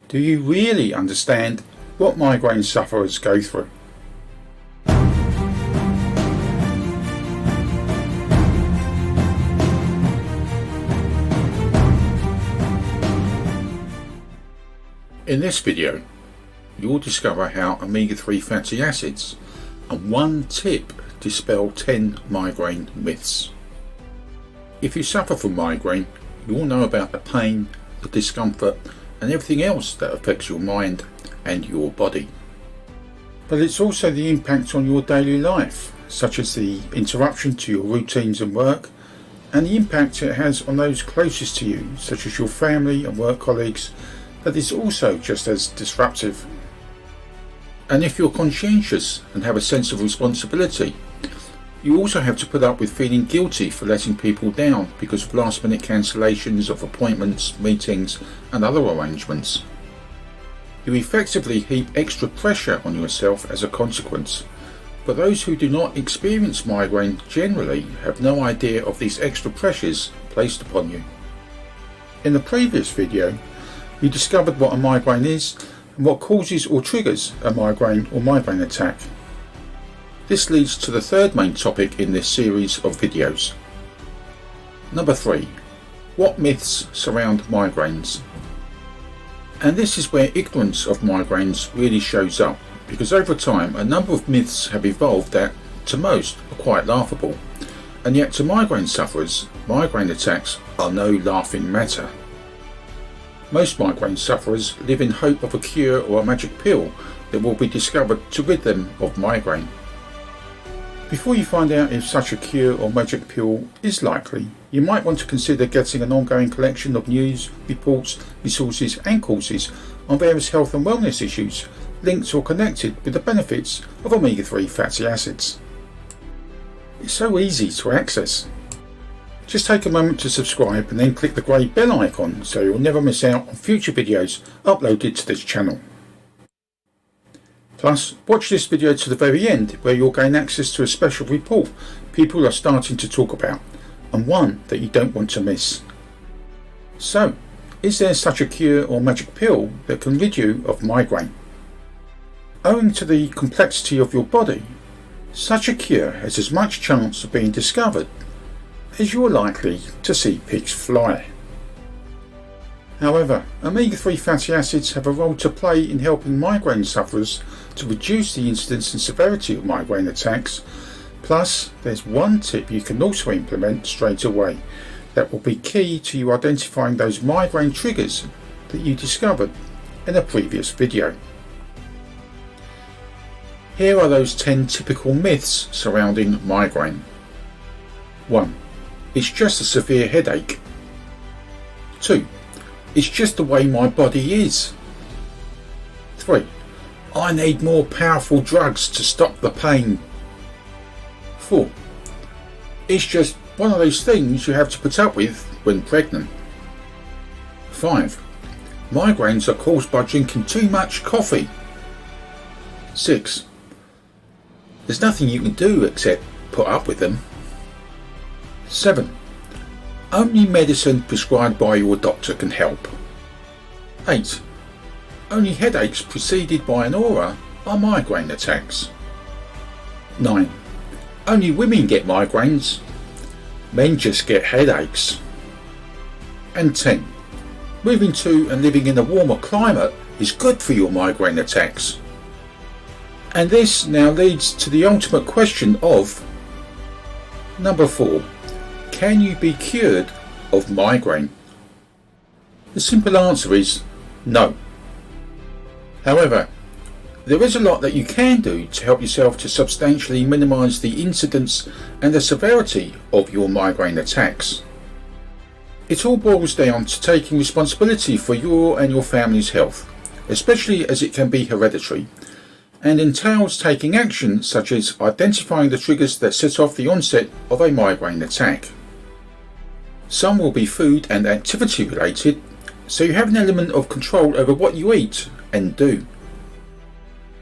Do you really understand what migraine sufferers go through? In this video, you'll discover how omega-3 fatty acids and one tip dispel 10 migraine myths. If you suffer from migraine, you'll know about the pain, the discomfort and everything else that affects your mind and your body. But it's also the impact on your daily life, such as the interruption to your routines and work, and the impact it has on those closest to you, such as your family and work colleagues, that is also just as disruptive. And if you're conscientious and have a sense of responsibility, you also have to put up with feeling guilty for letting people down because of last-minute cancellations of appointments, meetings and other arrangements. You effectively heap extra pressure on yourself as a consequence, but those who do not experience migraine generally have no idea of these extra pressures placed upon you. In the previous video, you discovered what a migraine is and what causes or triggers a migraine or migraine attack. This leads to the third main topic in this series of videos. Number 3. What myths surround migraines? And this is where ignorance of migraines really shows up, because over time a number of myths have evolved that, to most, are quite laughable, and yet to migraine sufferers, migraine attacks are no laughing matter. Most migraine sufferers live in hope of a cure or a magic pill that will be discovered to rid them of migraine. Before you find out if such a cure or magic pill is likely, you might want to consider getting an ongoing collection of news, reports, resources and courses on various health and wellness issues linked or connected with the benefits of omega-3 fatty acids. It's so easy to access. Just take a moment to subscribe and then click the grey bell icon so you'll never miss out on future videos uploaded to this channel. Plus, watch this video to the very end where you'll gain access to a special report people are starting to talk about, and one that you don't want to miss. So, is there such a cure or magic pill that can rid you of migraine? Owing to the complexity of your body, such a cure has as much chance of being discovered as you're likely to see pigs fly. However, omega-3 fatty acids have a role to play in helping migraine sufferers to reduce the incidence and severity of migraine attacks. Plus, there's one tip you can also implement straight away that will be key to you identifying those migraine triggers that you discovered in a previous video. Here are those 10 typical myths surrounding migraine. 1. It's just a severe headache. 2. It's just the way my body is. 3. I need more powerful drugs to stop the pain. 4. It's just one of those things you have to put up with when pregnant. 5. Migraines are caused by drinking too much coffee. 6. There's nothing you can do except put up with them. 7. Only medicine prescribed by your doctor can help. 8. Only headaches preceded by an aura are migraine attacks. 9. Only women get migraines. Men just get headaches. And 10. Moving to and living in a warmer climate is good for your migraine attacks. And this now leads to the ultimate question of number 4. Can you be cured of migraine? The simple answer is no. However, there is a lot that you can do to help yourself to substantially minimise the incidence and the severity of your migraine attacks. It all boils down to taking responsibility for your and your family's health, especially as it can be hereditary, and entails taking action such as identifying the triggers that set off the onset of a migraine attack. Some will be food and activity related, so you have an element of control over what you eat and do.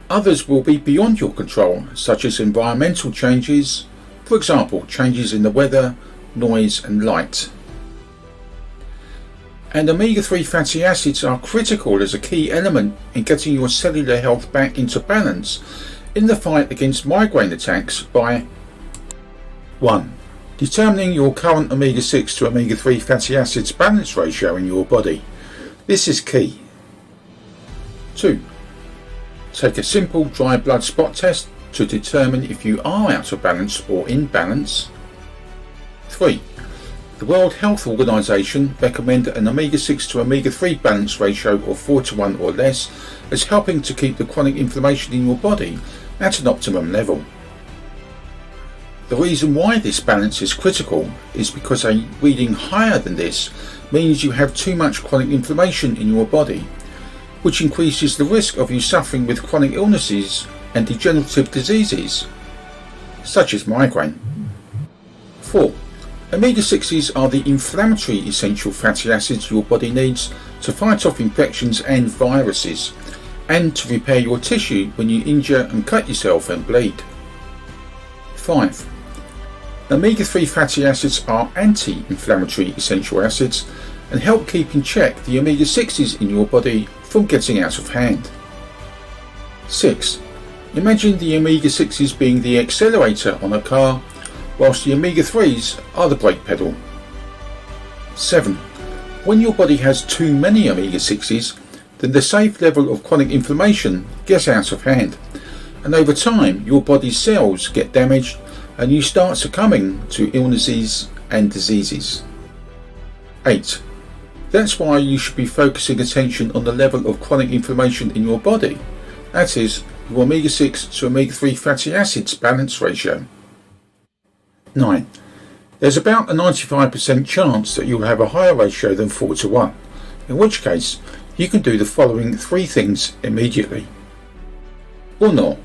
Others will be beyond your control, such as environmental changes, for example changes in the weather, noise and light. And omega-3 fatty acids are critical as a key element in getting your cellular health back into balance in the fight against migraine attacks by 1. Determining your current omega-6 to omega-3 fatty acids balance ratio in your body. This is key. 2. Take a simple dry blood spot test to determine if you are out of balance or in balance. 3. The World Health Organization recommend an omega-6 to omega-3 balance ratio of 4:1 or less as helping to keep the chronic inflammation in your body at an optimum level. The reason why this balance is critical is because a reading higher than this means you have too much chronic inflammation in your body, which increases the risk of you suffering with chronic illnesses and degenerative diseases, such as migraine. 4. Omega-6s are the inflammatory essential fatty acids your body needs to fight off infections and viruses, and to repair your tissue when you injure and cut yourself and bleed. 5. Omega-3 fatty acids are anti-inflammatory essential acids and help keep in check the omega-6s in your body from getting out of hand. 6. Imagine the omega-6s being the accelerator on a car, whilst the omega-3s are the brake pedal. 7. When your body has too many omega-6s, then the safe level of chronic inflammation gets out of hand, and over time your body's cells get damaged and you start succumbing to illnesses and diseases. 8. That's why you should be focusing attention on the level of chronic inflammation in your body, that is, your omega-6 to omega-3 fatty acids balance ratio. 9. There's about a 95% chance that you'll have a higher ratio than 4:1, in which case you can do the following 3 things immediately. 1.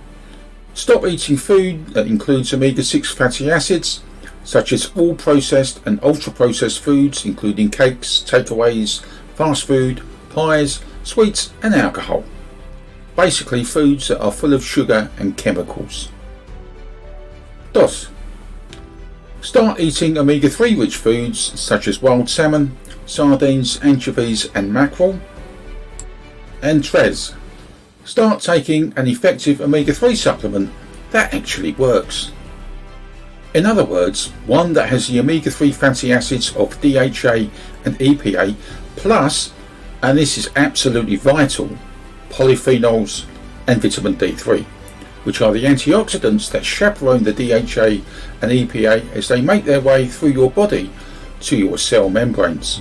Stop eating food that includes omega-6 fatty acids, such as all processed and ultra-processed foods including cakes, takeaways, fast food, pies, sweets and alcohol. Basically foods that are full of sugar and chemicals. 2. Start eating omega-3 rich foods such as wild salmon, sardines, anchovies and mackerel. And 3. Start taking an effective omega-3 supplement that actually works. In other words, one that has the omega-3 fatty acids of DHA and EPA plus, and this is absolutely vital, polyphenols and vitamin D3, which are the antioxidants that chaperone the DHA and EPA as they make their way through your body to your cell membranes.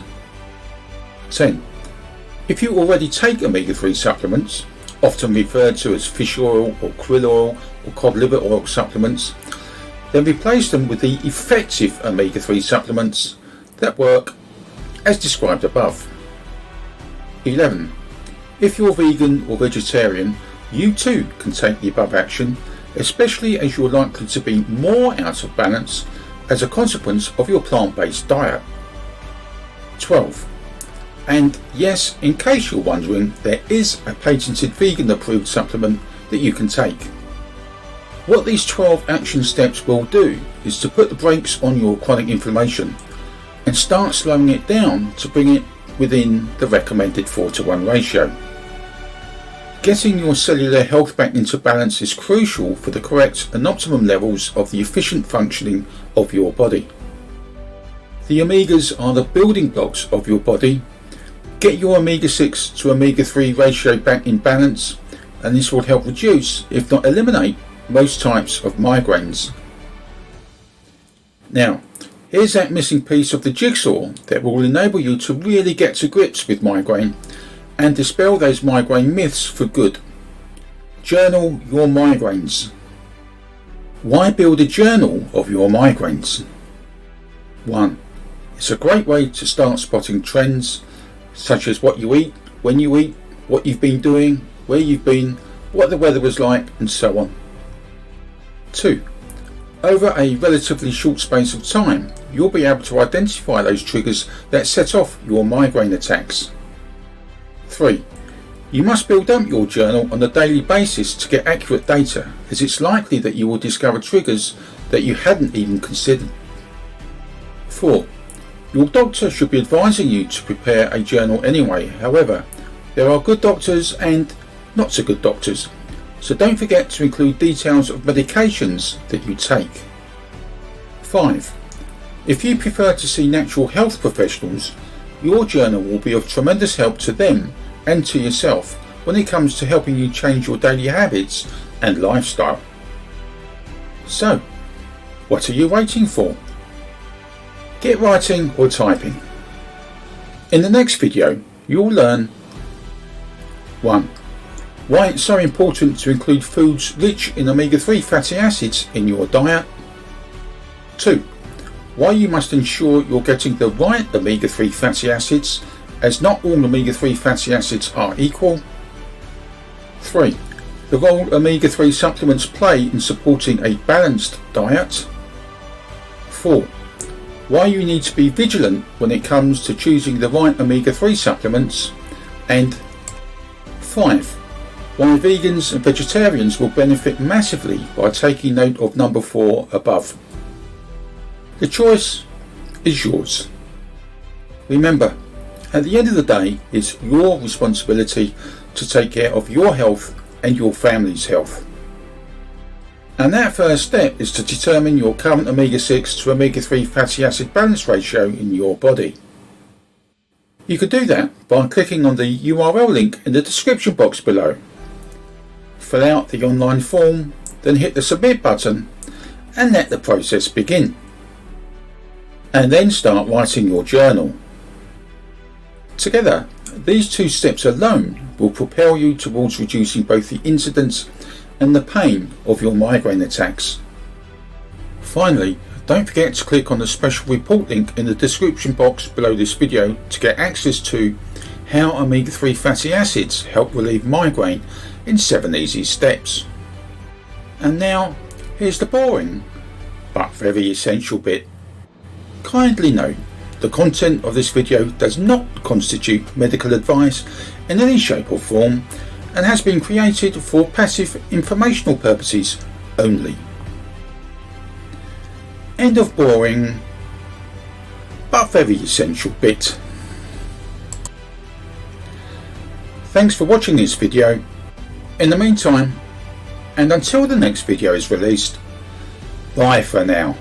10. If you already take omega-3 supplements, often referred to as fish oil or krill oil or cod liver oil supplements, then replace them with the effective omega-3 supplements that work as described above. 11. If you're vegan or vegetarian, you too can take the above action, especially as you're likely to be more out of balance as a consequence of your plant-based diet. 12. And yes, in case you're wondering, there is a patented vegan approved supplement that you can take. What these 12 action steps will do is to put the brakes on your chronic inflammation and start slowing it down to bring it within the recommended 4:1 ratio. Getting your cellular health back into balance is crucial for the correct and optimum levels of the efficient functioning of your body. The omegas are the building blocks of your body. Get your omega-6 to omega-3 ratio back in balance, and this will help reduce, if not eliminate, most types of migraines. Now, here's that missing piece of the jigsaw that will enable you to really get to grips with migraine and dispel those migraine myths for good. Journal your migraines. Why build a journal of your migraines? 1. It's a great way to start spotting trends, such as what you eat, when you eat, what you've been doing, where you've been, what the weather was like, and so on. 2. Over a relatively short space of time, you'll be able to identify those triggers that set off your migraine attacks. 3. You must build up your journal on a daily basis to get accurate data, as it's likely that you will discover triggers that you hadn't even considered. 4. Your doctor should be advising you to prepare a journal anyway. However, there are good doctors and not so good doctors, so don't forget to include details of medications that you take. 5. If you prefer to see natural health professionals, your journal will be of tremendous help to them and to yourself when it comes to helping you change your daily habits and lifestyle. So, what are you waiting for? Get writing or typing. In the next video, you'll learn 1. Why it's so important to include foods rich in omega-3 fatty acids in your diet. 2. Why you must ensure you're getting the right omega-3 fatty acids, as not all omega-3 fatty acids are equal. 3. The role omega-3 supplements play in supporting a balanced diet. 4. Why you need to be vigilant when it comes to choosing the right omega-3 supplements. And 5. Why vegans and vegetarians will benefit massively by taking note of number 4 above. The choice is yours. Remember, at the end of the day, it's your responsibility to take care of your health and your family's health. And that first step is to determine your current omega-6 to omega-3 fatty acid balance ratio in your body. You could do that by clicking on the URL link in the description box below. Fill out the online form, then hit the submit button and let the process begin. And then start writing your journal. Together, these 2 steps alone will propel you towards reducing both the incidence and the pain of your migraine attacks. Finally, don't forget to click on the special report link in the description box below this video to get access to how omega-3 fatty acids help relieve migraine in 7 easy steps. And now, here's the boring but very essential bit. Kindly note, the content of this video does not constitute medical advice in any shape or form and has been created for passive informational purposes only. End of boring but very essential bit. Thanks for watching this video. In the meantime, and until the next video is released, bye for now.